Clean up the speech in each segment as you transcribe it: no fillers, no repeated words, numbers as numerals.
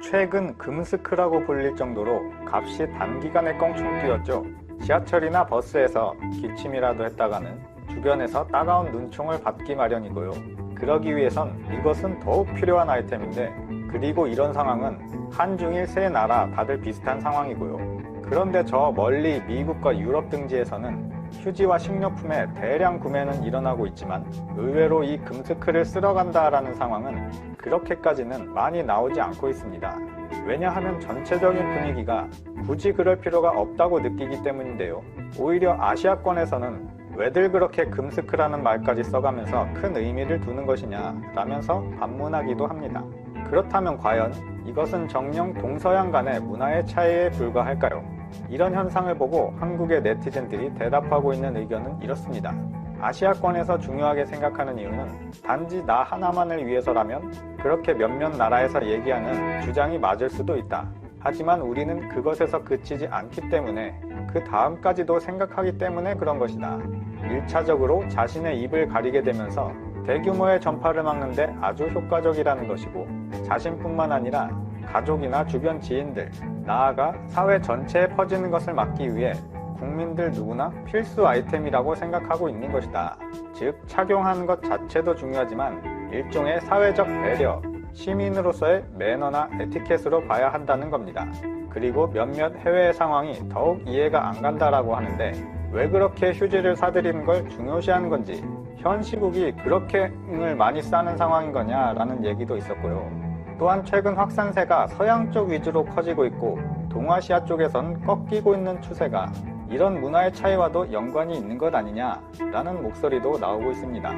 최근 금스크라고 불릴 정도로 값이 단기간에 껑충 뛰었죠. 지하철이나 버스에서 기침이라도 했다가는 주변에서 따가운 눈총을 받기 마련이고요. 그러기 위해선 이것은 더욱 필요한 아이템인데, 그리고 이런 상황은 한중일 세 나라 다들 비슷한 상황이고요. 그런데 저 멀리 미국과 유럽 등지에서는 휴지와 식료품의 대량 구매는 일어나고 있지만 의외로 이 금스크를 쓸어간다라는 상황은 그렇게까지는 많이 나오지 않고 있습니다. 왜냐하면 전체적인 분위기가 굳이 그럴 필요가 없다고 느끼기 때문인데요. 오히려 아시아권에서는 왜들 그렇게 금스크라는 말까지 써가면서 큰 의미를 두는 것이냐 라면서 반문하기도 합니다. 그렇다면 과연 이것은 정녕 동서양 간의 문화의 차이에 불과할까요? 이런 현상을 보고 한국의 네티즌들이 대답하고 있는 의견은 이렇습니다. 아시아권에서 중요하게 생각하는 이유는 단지 나 하나만을 위해서라면 그렇게 몇몇 나라에서 얘기하는 주장이 맞을 수도 있다. 하지만 우리는 그것에서 그치지 않기 때문에 그 다음까지도 생각하기 때문에 그런 것이다. 1차적으로 자신의 입을 가리게 되면서 대규모의 전파를 막는데 아주 효과적이라는 것이고, 자신뿐만 아니라 가족이나 주변 지인들, 나아가 사회 전체에 퍼지는 것을 막기 위해 국민들 누구나 필수 아이템이라고 생각하고 있는 것이다. 즉, 착용하는 것 자체도 중요하지만 일종의 사회적 배려, 시민으로서의 매너나 에티켓으로 봐야 한다는 겁니다. 그리고 몇몇 해외의 상황이 더욱 이해가 안 간다라고 하는데, 왜 그렇게 휴지를 사들이는 걸 중요시하는 건지, 현 시국이 그렇게 을 많이 싸는 상황인 거냐라는 얘기도 있었고요. 또한 최근 확산세가 서양 쪽 위주로 커지고 있고 동아시아 쪽에선 꺾이고 있는 추세가 이런 문화의 차이와도 연관이 있는 것 아니냐라는 목소리도 나오고 있습니다.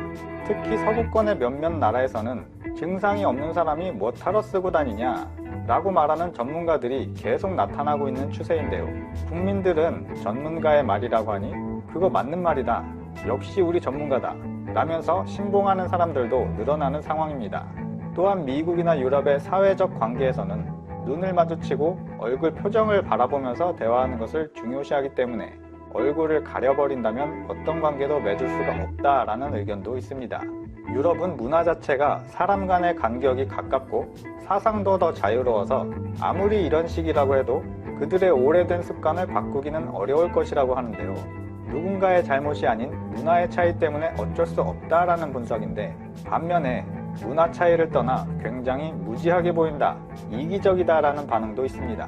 특히 서구권의 몇몇 나라에서는 증상이 없는 사람이 뭐하러 쓰고 다니냐 라고 말하는 전문가들이 계속 나타나고 있는 추세인데요. 국민들은 전문가의 말이라고 하니 그거 맞는 말이다, 역시 우리 전문가다 라면서 신봉하는 사람들도 늘어나는 상황입니다. 또한 미국이나 유럽의 사회적 관계에서는 눈을 마주치고 얼굴 표정을 바라보면서 대화하는 것을 중요시하기 때문에 얼굴을 가려버린다면 어떤 관계도 맺을 수가 없다라는 의견도 있습니다. 유럽은 문화 자체가 사람 간의 간격이 가깝고 사상도 더 자유로워서 아무리 이런 식이라고 해도 그들의 오래된 습관을 바꾸기는 어려울 것이라고 하는데요. 누군가의 잘못이 아닌 문화의 차이 때문에 어쩔 수 없다라는 분석인데, 반면에 문화 차이를 떠나 굉장히 무지하게 보인다, 이기적이다라는 반응도 있습니다.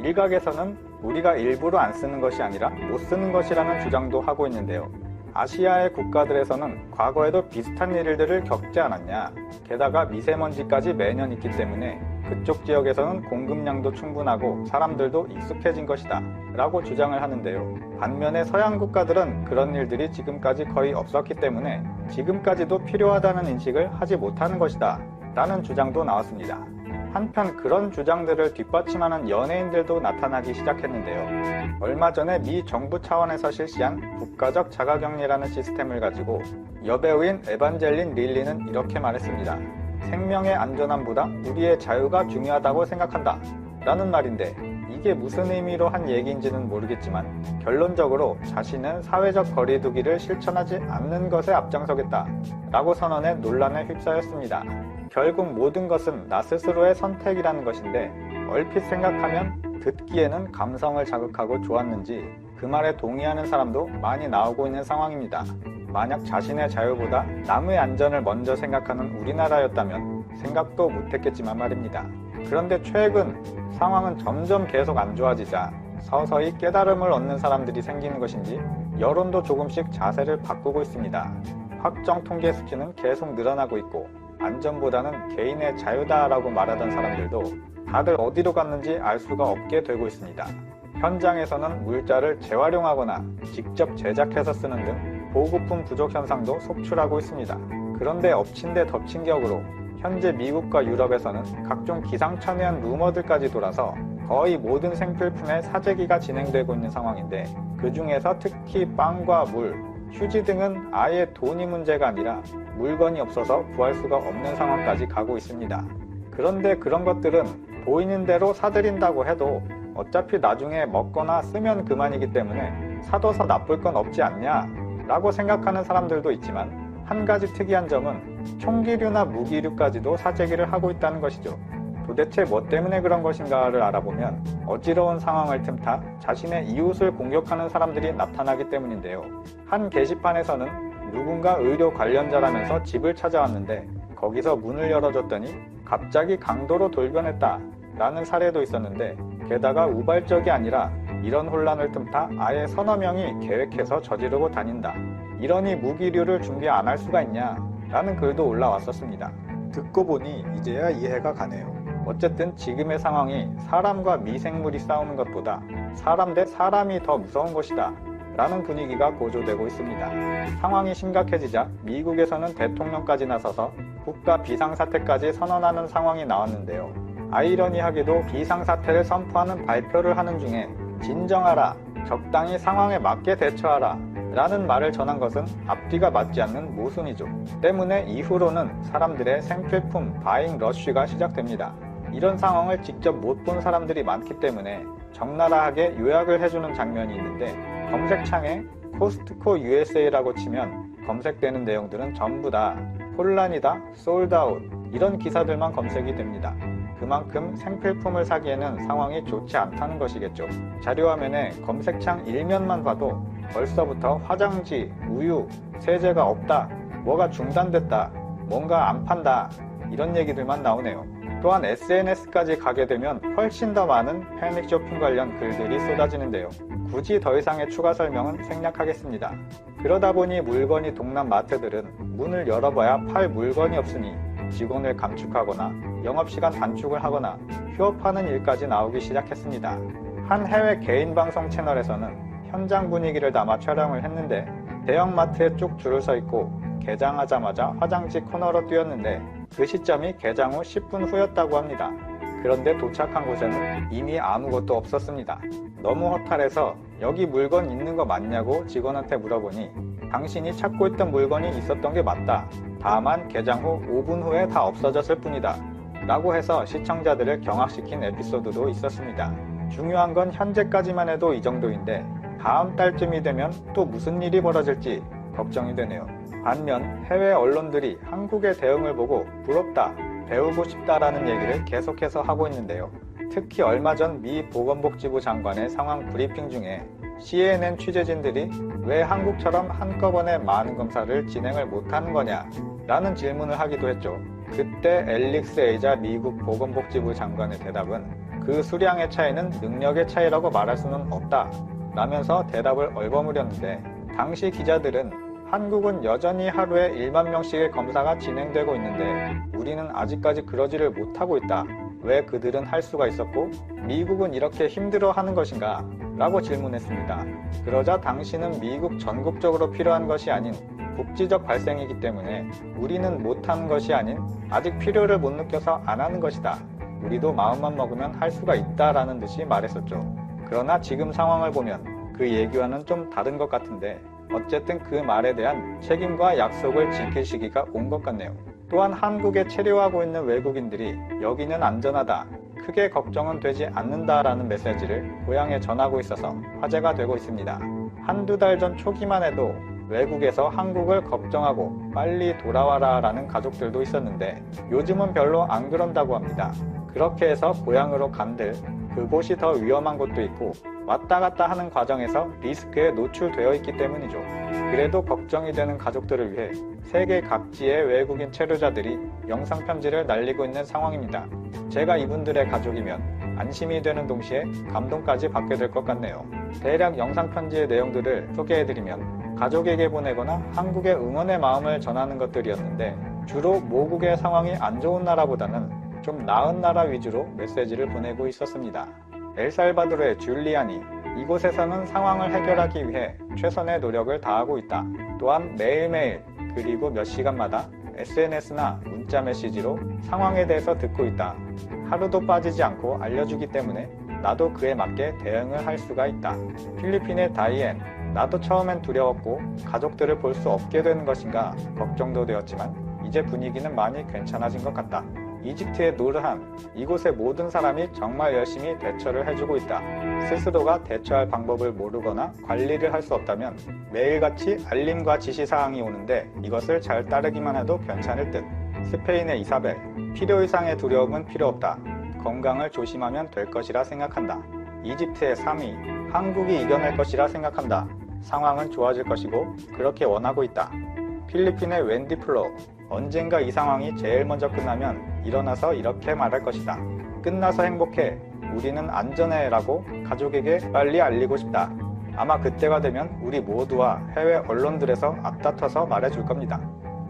일각에서는 우리가 일부러 안 쓰는 것이 아니라 못 쓰는 것이라는 주장도 하고 있는데요. 아시아의 국가들에서는 과거에도 비슷한 일들을 겪지 않았냐, 게다가 미세먼지까지 매년 있기 때문에 그쪽 지역에서는 공급량도 충분하고 사람들도 익숙해진 것이다 라고 주장을 하는데요. 반면에 서양 국가들은 그런 일들이 지금까지 거의 없었기 때문에 지금까지도 필요하다는 인식을 하지 못하는 것이다 라는 주장도 나왔습니다. 한편 그런 주장들을 뒷받침하는 연예인들도 나타나기 시작했는데요. 얼마 전에 미 정부 차원에서 실시한 국가적 자가격리라는 시스템을 가지고 여배우인 에반젤린 릴리는 이렇게 말했습니다. 생명의 안전함보다 우리의 자유가 중요하다고 생각한다 라는 말인데, 이게 무슨 의미로 한 얘기인지는 모르겠지만 결론적으로 자신은 사회적 거리두기를 실천하지 않는 것에 앞장서겠다 라고 선언해 논란에 휩싸였습니다. 결국 모든 것은 나 스스로의 선택이라는 것인데, 얼핏 생각하면 듣기에는 감성을 자극하고 좋았는지 그 말에 동의하는 사람도 많이 나오고 있는 상황입니다. 만약 자신의 자유보다 남의 안전을 먼저 생각하는 우리나라였다면 생각도 못했겠지만 말입니다. 그런데 최근 상황은 점점 계속 안 좋아지자 서서히 깨달음을 얻는 사람들이 생기는 것인지 여론도 조금씩 자세를 바꾸고 있습니다. 확정 통계 수치는 계속 늘어나고 있고, 안전보다는 개인의 자유다라고 말하던 사람들도 다들 어디로 갔는지 알 수가 없게 되고 있습니다. 현장에서는 물자를 재활용하거나 직접 제작해서 쓰는 등 보급품 부족 현상도 속출하고 있습니다. 그런데 엎친 데 덮친 격으로 현재 미국과 유럽에서는 각종 기상천외한 루머들까지 돌아서 거의 모든 생필품에 사재기가 진행되고 있는 상황인데, 그 중에서 특히 빵과 물, 휴지 등은 아예 돈이 문제가 아니라 물건이 없어서 구할 수가 없는 상황까지 가고 있습니다. 그런데 그런 것들은 보이는 대로 사들인다고 해도 어차피 나중에 먹거나 쓰면 그만이기 때문에 사둬서 나쁠 건 없지 않냐 라고 생각하는 사람들도 있지만, 한 가지 특이한 점은 총기류나 무기류까지도 사재기를 하고 있다는 것이죠. 도대체 뭐 때문에 그런 것인가를 알아보면 어지러운 상황을 틈타 자신의 이웃을 공격하는 사람들이 나타나기 때문인데요. 한 게시판에서는 누군가 의료 관련자라면서 집을 찾아왔는데 거기서 문을 열어줬더니 갑자기 강도로 돌변했다 라는 사례도 있었는데, 게다가 우발적이 아니라 이런 혼란을 틈타 아예 서너 명이 계획해서 저지르고 다닌다, 이러니 무기류를 준비 안 할 수가 있냐 라는 글도 올라왔었습니다. 듣고 보니 이제야 이해가 가네요. 어쨌든 지금의 상황이 사람과 미생물이 싸우는 것보다 사람 대 사람이 더 무서운 것이다 라는 분위기가 고조되고 있습니다. 상황이 심각해지자 미국에서는 대통령까지 나서서 국가 비상사태까지 선언하는 상황이 나왔는데요. 아이러니하게도 비상사태를 선포하는 발표를 하는 중에 진정하라, 적당히 상황에 맞게 대처하라 라는 말을 전한 것은 앞뒤가 맞지 않는 모순이죠. 때문에 이후로는 사람들의 생필품 바잉 러쉬가 시작됩니다. 이런 상황을 직접 못 본 사람들이 많기 때문에 적나라하게 요약을 해주는 장면이 있는데, 검색창에 코스트코 USA라고 치면 검색되는 내용들은 전부 다 혼란이다, 솔드아웃 이런 기사들만 검색이 됩니다. 그만큼 생필품을 사기에는 상황이 좋지 않다는 것이겠죠. 자료화면에 검색창 일면만 봐도 벌써부터 화장지, 우유, 세제가 없다, 뭐가 중단됐다, 뭔가 안 판다 이런 얘기들만 나오네요. 또한 SNS까지 가게 되면 훨씬 더 많은 패닉 쇼핑 관련 글들이 쏟아지는데요. 굳이 더 이상의 추가 설명은 생략하겠습니다. 그러다 보니 물건이 동남 마트들은 문을 열어봐야 팔 물건이 없으니 직원을 감축하거나 영업시간 단축을 하거나 휴업하는 일까지 나오기 시작했습니다. 한 해외 개인 방송 채널에서는 현장 분위기를 담아 촬영을 했는데 대형마트에 쭉 줄을 서 있고 개장하자마자 화장지 코너로 뛰었는데 그 시점이 개장 후 10분 후였다고 합니다. 그런데 도착한 곳에는 이미 아무것도 없었습니다. 너무 허탈해서 여기 물건 있는 거 맞냐고 직원한테 물어보니 당신이 찾고 있던 물건이 있었던 게 맞다. 다만 개장 후 5분 후에 다 없어졌을 뿐이다. 라고 해서 시청자들을 경악시킨 에피소드도 있었습니다. 중요한 건 현재까지만 해도 이 정도인데 다음 달쯤이 되면 또 무슨 일이 벌어질지 걱정이 되네요. 반면 해외 언론들이 한국의 대응을 보고 부럽다, 배우고 싶다라는 얘기를 계속해서 하고 있는데요. 특히 얼마 전 미 보건복지부 장관의 상황 브리핑 중에 CNN 취재진들이 왜 한국처럼 한꺼번에 많은 검사를 진행을 못하는 거냐 라는 질문을 하기도 했죠. 그때 앨릭스 에이자 미국 보건복지부 장관의 대답은 그 수량의 차이는 능력의 차이라고 말할 수는 없다 라면서 대답을 얼버무렸는데, 당시 기자들은 한국은 여전히 하루에 1만 명씩의 검사가 진행되고 있는데 우리는 아직까지 그러지를 못하고 있다. 왜 그들은 할 수가 있었고 미국은 이렇게 힘들어하는 것인가? 라고 질문했습니다. 그러자 당신은 미국 전국적으로 필요한 것이 아닌 국지적 발생이기 때문에 우리는 못하는 것이 아닌 아직 필요를 못 느껴서 안 하는 것이다. 우리도 마음만 먹으면 할 수가 있다라는 듯이 말했었죠. 그러나 지금 상황을 보면 그 얘기와는 좀 다른 것 같은데 어쨌든 그 말에 대한 책임과 약속을 지킬 시기가 온 것 같네요. 또한 한국에 체류하고 있는 외국인들이 여기는 안전하다, 크게 걱정은 되지 않는다라는 메시지를 고향에 전하고 있어서 화제가 되고 있습니다. 한두 달 전 초기만 해도 외국에서 한국을 걱정하고 빨리 돌아와라 라는 가족들도 있었는데 요즘은 별로 안 그런다고 합니다. 그렇게 해서 고향으로 간들 그곳이 더 위험한 곳도 있고 왔다 갔다 하는 과정에서 리스크에 노출되어 있기 때문이죠. 그래도 걱정이 되는 가족들을 위해 세계 각지의 외국인 체류자들이 영상 편지를 날리고 있는 상황입니다. 제가 이분들의 가족이면 안심이 되는 동시에 감동까지 받게 될 것 같네요. 대략 영상 편지의 내용들을 소개해드리면 가족에게 보내거나 한국의 응원의 마음을 전하는 것들이었는데 주로 모국의 상황이 안 좋은 나라보다는 좀 나은 나라 위주로 메시지를 보내고 있었습니다. 엘살바도르의 줄리아니, 이곳에서는 상황을 해결하기 위해 최선의 노력을 다하고 있다. 또한 매일매일 그리고 몇 시간마다 SNS나 문자 메시지로 상황에 대해서 듣고 있다. 하루도 빠지지 않고 알려주기 때문에 나도 그에 맞게 대응을 할 수가 있다. 필리핀의 다이앤, 나도 처음엔 두려웠고 가족들을 볼 수 없게 되는 것인가 걱정도 되었지만 이제 분위기는 많이 괜찮아진 것 같다. 이집트의 노르한, 이곳의 모든 사람이 정말 열심히 대처를 해주고 있다. 스스로가 대처할 방법을 모르거나 관리를 할 수 없다면 매일같이 알림과 지시사항이 오는데 이것을 잘 따르기만 해도 괜찮을 듯. 스페인의 이사벨, 필요 이상의 두려움은 필요 없다. 건강을 조심하면 될 것이라 생각한다. 이집트의 3위, 한국이 이겨낼 것이라 생각한다. 상황은 좋아질 것이고 그렇게 원하고 있다. 필리핀의 웬디 플로, 언젠가 이 상황이 제일 먼저 끝나면 일어나서 이렇게 말할 것이다. 끝나서 행복해. 우리는 안전해 라고 가족에게 빨리 알리고 싶다. 아마 그때가 되면 우리 모두와 해외 언론들에서 앞다퉈서 말해줄 겁니다.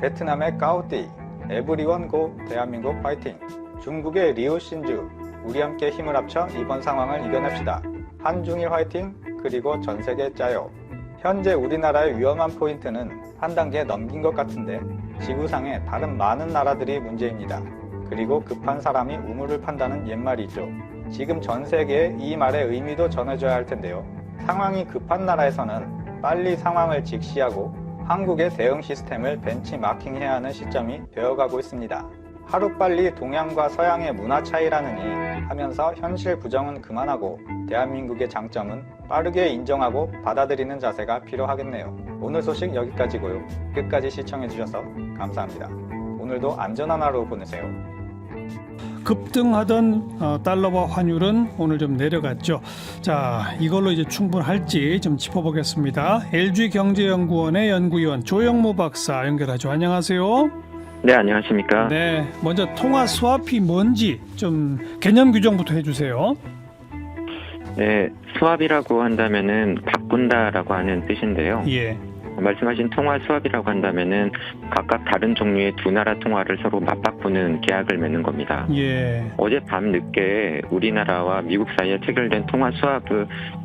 베트남의 까오띠, 에브리원 고 대한민국 파이팅. 중국의 리우 신주, 우리 함께 힘을 합쳐 이번 상황을 이겨냅시다. 한중일 화이팅, 그리고 전세계 짜요. 현재 우리나라의 위험한 포인트는 한 단계 넘긴 것 같은데 지구상의 다른 많은 나라들이 문제입니다. 그리고 급한 사람이 우물을 판다는 옛말이 있죠. 지금 전 세계에 이 말의 의미도 전해줘야 할 텐데요. 상황이 급한 나라에서는 빨리 상황을 직시하고 한국의 대응 시스템을 벤치마킹해야 하는 시점이 되어가고 있습니다. 하루빨리 동양과 서양의 문화 차이라느니 하면서 현실 부정은 그만하고 대한민국의 장점은 빠르게 인정하고 받아들이는 자세가 필요하겠네요. 오늘 소식 여기까지고요. 끝까지 시청해주셔서 감사합니다. 오늘도 안전한 하루 보내세요. 급등하던 달러와 환율은 오늘 좀 내려갔죠. 자, 이걸로 이제 충분할지 좀 짚어보겠습니다. LG경제연구원의 연구위원 조영모 박사 연결하죠. 안녕하세요. 네, 안녕하십니까. 네, 먼저 통화 스왑이 뭔지 좀 개념 규정부터 해주세요. 네, 스왑이라고 한다면은 바꾼다라고 하는 뜻인데요. 예. 말씀하신 통화 스왑이라고 한다면은 각각 다른 종류의 두 나라 통화를 서로 맞바꾸는 계약을 맺는 겁니다. 예. 어젯밤 늦게 우리나라와 미국 사이에 체결된 통화 스왑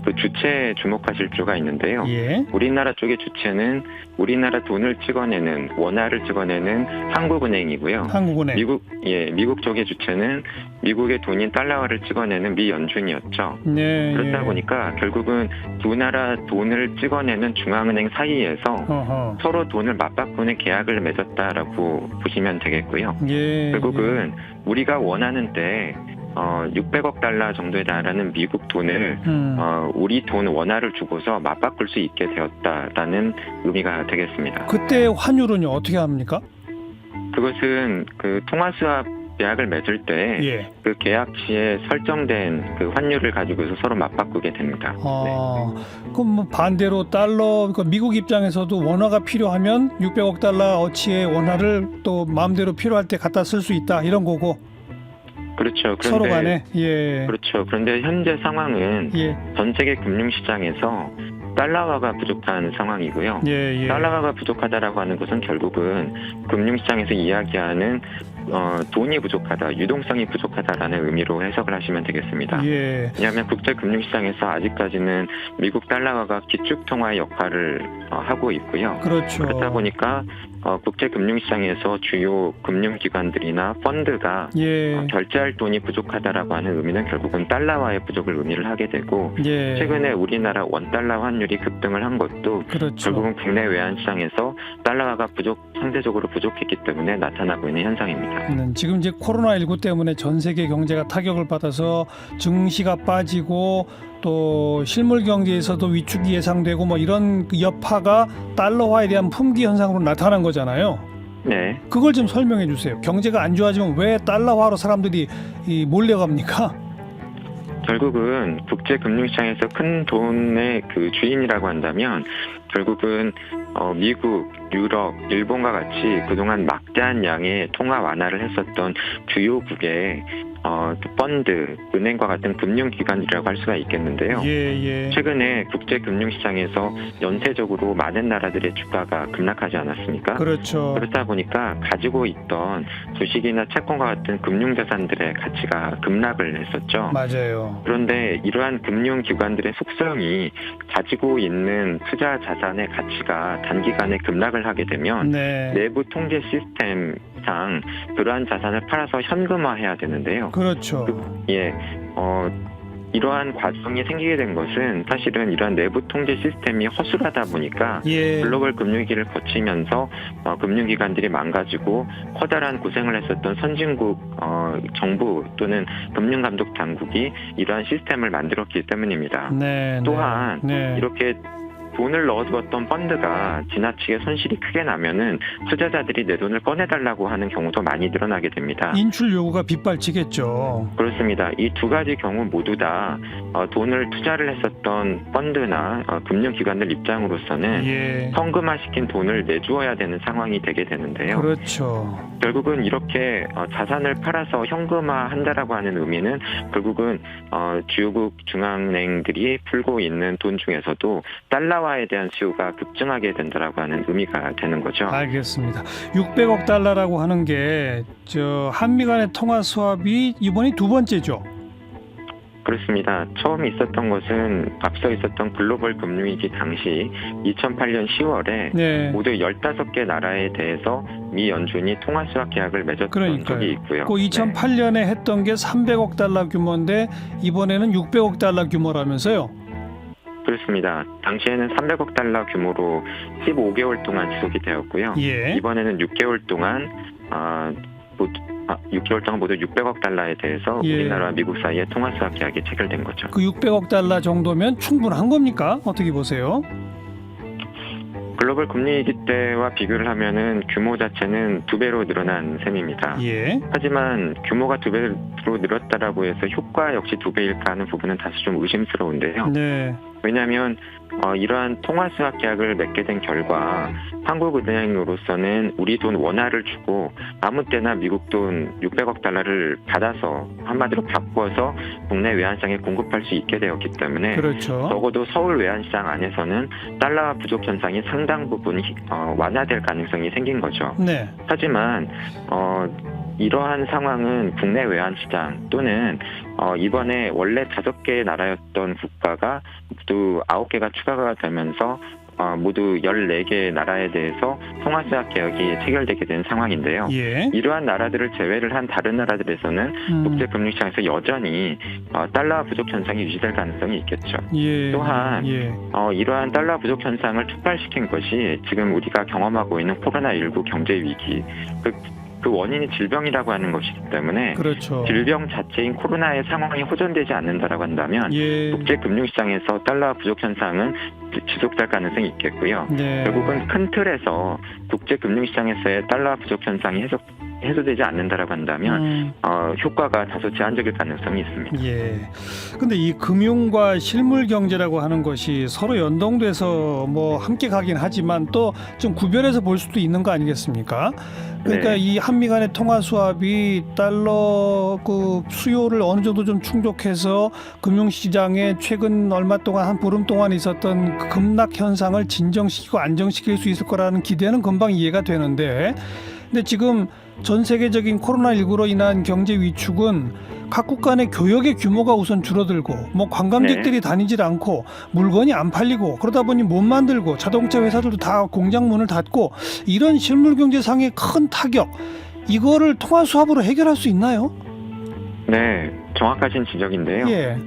그 주체에 주목하실 필요가 있는데요. 예. 우리나라 쪽의 주체는 우리나라 돈을 찍어내는 원화를 찍어내는 한국은행이고요. 한국은행. 미국 쪽의 주체는 미국의 돈인 달러화를 찍어내는 미 연준이었죠. 네. 그렇다 예. 보니까 결국은 두 나라 돈을 찍어내는 중앙은행 사이에서 어허. 서로 돈을 맞바꾸는 계약을 맺었다라고 보시면 되겠고요. 예. 결국은 우리가 원하는 때 600억 달러 정도에 달하는 미국 돈을 우리 돈 원화를 주고서 맞바꿀 수 있게 되었다라는 의미가 되겠습니다. 그때 환율은요 어떻게 합니까? 그것은 그 통화 스왑 계약을 맺을 때 예. 그 계약 시에 설정된 그 환율을 가지고서 서로 맞바꾸게 됩니다. 그럼 뭐 반대로 달러, 그러니까 미국 입장에서도 원화가 필요하면 600억 달러 어치의 원화를 또 마음대로 필요할 때 갖다 쓸 수 있다 이런 거고. 그렇죠. 그런데 서로 간에. 예. 그렇죠. 그런데 현재 상황은 예. 전 세계 금융시장에서 달러화가 부족한 상황이고요. 예. 달러화가 부족하다라고 하는 것은 결국은 금융시장에서 이야기하는 돈이 부족하다, 유동성이 부족하다라는 의미로 해석을 하시면 되겠습니다. 예. 왜냐하면 국제 금융시장에서 아직까지는 미국 달러화가 기축통화의 역할을 하고 있고요. 그렇죠. 그렇다 보니까 국제 금융시장에서 주요 금융기관들이나 펀드가 예. 결제할 돈이 부족하다라고 하는 의미는 결국은 달러화의 부족을 의미를 하게 되고 예. 최근에 우리나라 원달러 환율이 급등을 한 것도 그렇죠. 결국은 국내 외환시장에서 달러화가 상대적으로 부족했기 때문에 나타나고 있는 현상입니다. 지금 이제 코로나19 때문에 전 세계 경제가 타격을 받아서 증시가 빠지고 또 실물 경제에서도 위축이 예상되고 뭐 이런 여파가 달러화에 대한 품귀 현상으로 나타난 거잖아요. 네. 그걸 좀 설명해 주세요. 경제가 안 좋아지면 왜 달러화로 사람들이 몰려갑니까? 결국은 국제 금융시장에서 큰 돈의 그 주인이라고 한다면 결국은 미국, 유럽, 일본과 같이 그동안 막대한 양의 통화 완화를 했었던 주요국의 펀드, 은행과 같은 금융기관이라고 할 수가 있겠는데요. 예. 최근에 국제금융시장에서 연쇄적으로 많은 나라들의 주가가 급락하지 않았습니까? 그렇죠. 그렇다 보니까 가지고 있던 주식이나 채권과 같은 금융자산들의 가치가 급락을 했었죠. 맞아요. 그런데 이러한 금융기관들의 속성이 가지고 있는 투자 자산의 가치가 단기간에 급락을 하게 되면 네. 내부 통제 시스템상 그러한 자산을 팔아서 현금화해야 되는데요. 그렇죠. 이러한 과정이 생기게 된 것은 사실은 이러한 내부 통제 시스템이 허술하다 보니까 예. 글로벌 금융위기를 거치면서 금융기관들이 망가지고 커다란 고생을 했었던 선진국 정부 또는 금융감독 당국이 이러한 시스템을 만들었기 때문입니다. 네. 또한 네. 이렇게 돈을 넣어두었던 펀드가 지나치게 손실이 크게 나면은 투자자들이 내 돈을 꺼내달라고 하는 경우도 많이 늘어나게 됩니다. 인출 요구가 빗발치겠죠. 그렇습니다. 그렇습니다. 이 두 가지 경우 모두 다 돈을 투자를 했었던 펀드나 금융기관들 입장으로서는 예. 현금화시킨 돈을 내주어야 되는 상황이 되게 되는데요. 그렇죠. 결국은 이렇게 자산을 팔아서 현금화한다라고 하는 의미는 결국은 주요국 중앙은행들이 풀고 있는 돈 중에서도 달러화에 대한 수요가 급증하게 된다라고 하는 의미가 되는 거죠. 알겠습니다. 600억 달러라고 하는 게 한미 간의 통화 수합이 이번이 두 번째죠. 그렇습니다. 처음 있었던 것은 앞서 있었던 글로벌 금융위기 당시 2008년 10월에 네. 모두 15개 나라에 대해서 미 연준이 통화 수합 계약을 맺었던 그러니까요. 적이 있고요. 그 2008년에 했던 게 300억 달러 규모인데 이번에는 600억 달러 규모라면서요. 그렇습니다. 당시에는 300억 달러 규모로 15개월 동안 지속이 되었고요. 예. 이번에는 6개월 동안 6개월 동안 모두 600억 달러에 대해서 예. 우리나라와 미국 사이에 통화 수합 계약이 체결된 거죠. 그 600억 달러 정도면 충분한 겁니까? 어떻게 보세요? 글로벌 금리위기 때와 비교를 하면은 규모 자체는 2배로 늘어난 셈입니다. 예. 하지만 규모가 2배로 늘었다라고 해서 효과 역시 2배일까 하는 부분은 다시 좀 의심스러운데요. 네. 왜냐하면 이러한 통화 수합 계약을 맺게 된 결과 한국은행으로서는 우리 돈 원화를 주고 아무 때나 미국 돈 600억 달러를 받아서 한마디로 바꿔서 국내 외환시장에 공급할 수 있게 되었기 때문에 그렇죠. 적어도 서울 외환시장 안에서는 달러화 부족 현상이 상당 부분 완화될 가능성이 생긴 거죠. 네. 하지만 이러한 상황은 국내 외환시장 또는 이번에 원래 5개의 나라였던 국가가 모두 9개가 추가가 되면서 모두 14개의 나라에 대해서 통화수합 계약이 체결되게 된 상황인데요. 예. 이러한 나라들을 제외를 한 다른 나라들에서는 국제금융시장에서 여전히 달러 부족 현상이 유지될 가능성이 있겠죠. 예. 또한 예. 이러한 달러 부족 현상을 촉발시킨 것이 지금 우리가 경험하고 있는 코로나19 경제 위기, 그 원인이 질병이라고 하는 것이기 때문에 그렇죠. 질병 자체인 코로나의 상황이 호전되지 않는다라고 한다면 예. 국제금융시장에서 달러 부족 현상은 지속될 가능성이 있겠고요. 네. 결국은 큰 틀에서 국제금융시장에서의 달러 부족 현상이 해소되지 않는다라고 한다면 효과가 다소 제한적일 가능성이 있습니다. 예. 근데 이 금융과 실물 경제라고 하는 것이 서로 연동돼서 뭐 함께 가긴 하지만 또 좀 구별해서 볼 수도 있는 거 아니겠습니까? 그러니까 네. 이 한미 간의 통화 수합이 달러 그 수요를 어느 정도 좀 충족해서 금융시장에 최근 얼마 동안 한 보름 동안 있었던 그 급락 현상을 진정시키고 안정시킬 수 있을 거라는 기대는 금방 이해가 되는데 근데 지금 전 세계적인 코로나19로 인한 경제 위축은 각국 간의 교역의 규모가 우선 줄어들고 뭐 관광객들이 다니질 않고 물건이 안 팔리고 그러다 보니 못 만들고 자동차 회사들도 다 공장 문을 닫고 이런 실물 경제상의 큰 타격 이거를 통화 수합으로 해결할 수 있나요? 네, 정확하신 지적인데요. 예.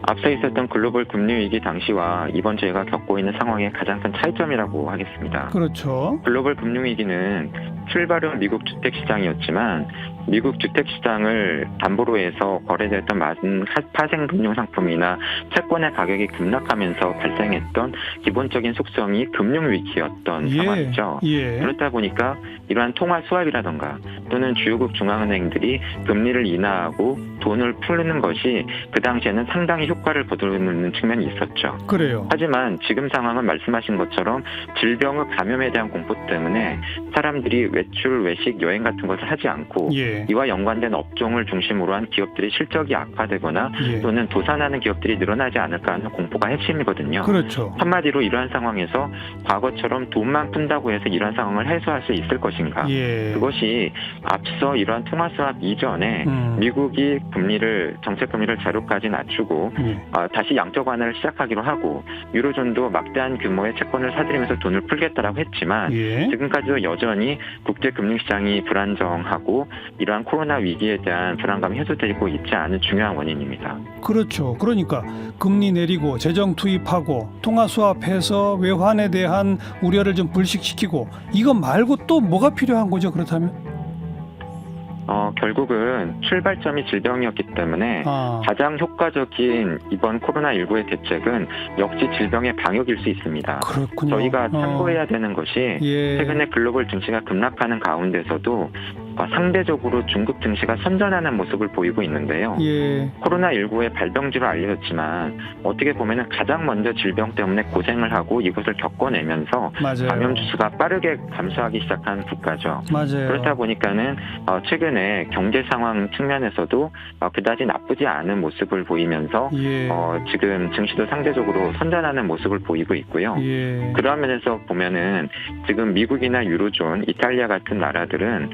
앞서 있었던 글로벌 금융위기 당시와 이번 저희가 겪고 있는 상황의 가장 큰 차이점이라고 하겠습니다. 그렇죠. 글로벌 금융위기는 출발은 미국 주택시장이었지만 미국 주택시장을 담보로 해서 거래됐던 많은 파생금융상품이나 채권의 가격이 급락하면서 발생했던 기본적인 속성이 금융위기였던 상황이죠. 예. 그렇다 보니까 이러한 통화 수합이라던가 또는 주요국 중앙은행들이 금리를 인하하고 돈을 풀는 것이 그 당시에는 상당히 효과를 거두는 측면이 있었죠. 그래요. 하지만 지금 상황은 말씀하신 것처럼 질병의 감염에 대한 공포 때문에 사람들이 외출, 외식, 여행 같은 것을 하지 않고 예. 이와 연관된 업종을 중심으로 한 기업들이 실적이 악화되거나 예. 또는 도산하는 기업들이 늘어나지 않을까 하는 공포가 핵심이거든요. 그렇죠. 한마디로 이러한 상황에서 과거처럼 돈만 푼다고 해서 이러한 상황을 해소할 수 있을 것인가. 예. 그것이 앞서 이러한 통화수합 이전에 미국이 정책 금리를 제로까지 낮추고 다시 양적 완화를 시작하기로 하고 유로존도 막대한 규모의 채권을 사들이면서 돈을 풀겠다라고 했지만 예. 지금까지도 여전히 국제금융시장이 불안정하고 이러한 코로나 위기에 대한 불안감이 해소되고 있지 않은 중요한 원인입니다. 그렇죠. 그러니까 금리 내리고 재정 투입하고 통화 수합해서 외환에 대한 우려를 좀 불식시키고 이거 말고 또 뭐가 필요한 거죠? 그렇다면? 결국은 출발점이 질병이었기 때문에 가장 효과적인 이번 코로나19의 대책은 역시 질병의 방역일 수 있습니다. 그렇군요. 저희가 참고해야 되는 것이 예. 최근에 글로벌 증시가 급락하는 가운데서도 상대적으로 중국 증시가 선전하는 모습을 보이고 있는데요. 예. 코로나19의 발병지로 알려졌지만 어떻게 보면 가장 먼저 질병 때문에 고생을 하고 이것을 겪어내면서 맞아요. 감염 지수가 빠르게 감소하기 시작한 국가죠. 맞아요. 그렇다 보니까는 최근에 경제 상황 측면에서도 그다지 나쁘지 않은 모습을 보이면서 예. 지금 증시도 상대적으로 선전하는 모습을 보이고 있고요. 예. 그런 면에서 보면은 지금 미국이나 유로존, 이탈리아 같은 나라들은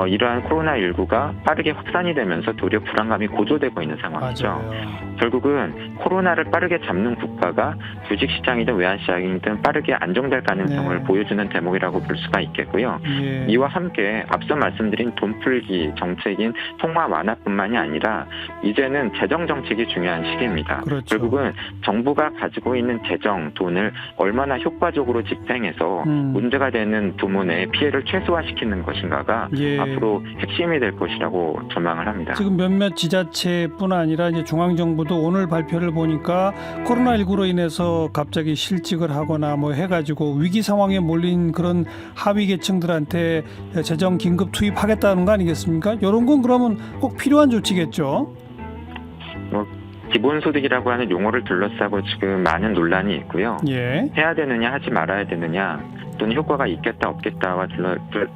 이러한 코로나19가 빠르게 확산이 되면서 도리어 불안감이 고조되고 있는 상황이죠. 맞아요. 결국은 코로나를 빠르게 잡는 국가가 주식시장이든 외환시장이든 빠르게 안정될 가능성을 네. 보여주는 대목이라고 볼 수가 있겠고요. 예. 이와 함께 앞서 말씀드린 돈풀기 정책인 통화 완화뿐만이 아니라 이제는 재정 정책이 중요한 시기입니다. 그렇죠. 결국은 정부가 가지고 있는 재정, 돈을 얼마나 효과적으로 집행해서 문제가 되는 부문의 피해를 최소화시키는 것인가가 예. 앞으로 핵심이 될 것이라고 전망을 합니다. 지금 몇몇 지자체뿐 아니라 이제 중앙정부도 오늘 발표를 보니까 코로나19로 인해서 갑자기 실직을 하거나 뭐 해가지고 위기 상황에 몰린 그런 하위 계층들한테 재정 긴급 투입하겠다는 거 아니겠습니까? 이런 건 그러면 꼭 필요한 조치겠죠. 기본소득이라고 하는 용어를 둘러싸고 지금 많은 논란이 있고요. 예. 해야 되느냐 하지 말아야 되느냐 또는 효과가 있겠다 없겠다와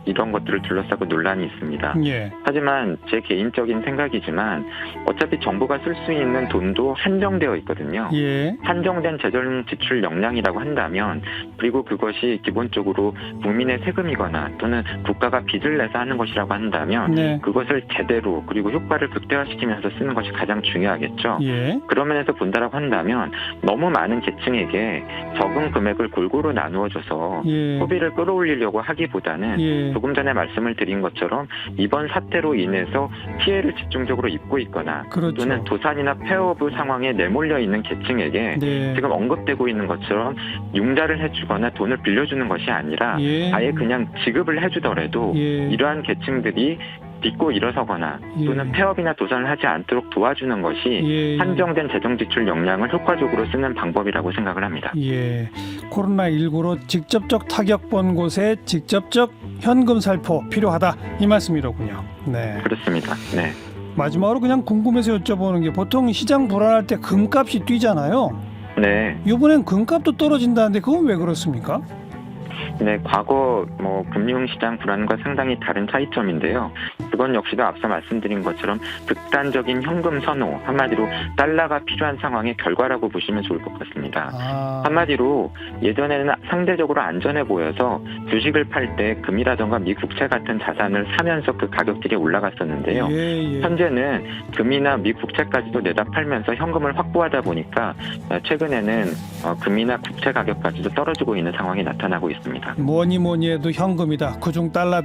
이런 것들을 둘러싸고 논란이 있습니다. 예. 하지만 제 개인적인 생각이지만 어차피 정부가 쓸 수 있는 돈도 한정되어 있거든요. 예. 한정된 재정 지출 역량이라고 한다면 그리고 그것이 기본적으로 국민의 세금이거나 또는 국가가 빚을 내서 하는 것이라고 한다면 네. 그것을 제대로 그리고 효과를 극대화시키면서 쓰는 것이 가장 중요하겠죠. 예. 그런 면에서 본다라고 한다면 너무 많은 계층에게 적은 금액을 골고루 나누어줘서 예. 소비를 끌어올리려고 하기보다는 예. 조금 전에 말씀을 드린 것처럼 이번 사태로 인해서 피해를 집중적으로 입고 있거나 그렇죠. 또는 도산이나 폐업의 상황에 내몰려 있는 계층에게 네. 지금 언급되고 있는 것처럼 융자를 해주거나 돈을 빌려주는 것이 아니라 예. 아예 그냥 지급을 해주더라도 예. 이러한 계층들이 빚고 일어서거나 예. 또는 폐업이나 도산을 하지 않도록 도와주는 것이 예. 한정된 재정 지출 역량을 효과적으로 쓰는 방법이라고 생각을 합니다. 예. 코로나19로 직접적 타격 본 곳에 직접적 현금 살포 필요하다 이 말씀이로군요. 네. 그렇습니다. 네. 마지막으로 그냥 궁금해서 여쭤보는 게 보통 시장 불안할 때 금값이 뛰잖아요. 네. 이번엔 금값도 떨어진다는데 그건 왜 그렇습니까? 네, 과거 금융시장 불안과 상당히 다른 차이점인데요. 그건 역시도 앞서 말씀드린 것처럼 극단적인 현금 선호, 한마디로 달러가 필요한 상황의 결과라고 보시면 좋을 것 같습니다. 한마디로 예전에는 상대적으로 안전해 보여서 주식을 팔 때 금이라던가 미 국채 같은 자산을 사면서 그 가격들이 올라갔었는데요. 예. 현재는 금이나 미 국채까지도 내다 팔면서 현금을 확보하다 보니까 최근에는 금이나 국채 가격까지도 떨어지고 있는 상황이 나타나고 있습니다. 뭐니 해도 현금이다. 그중 달러다.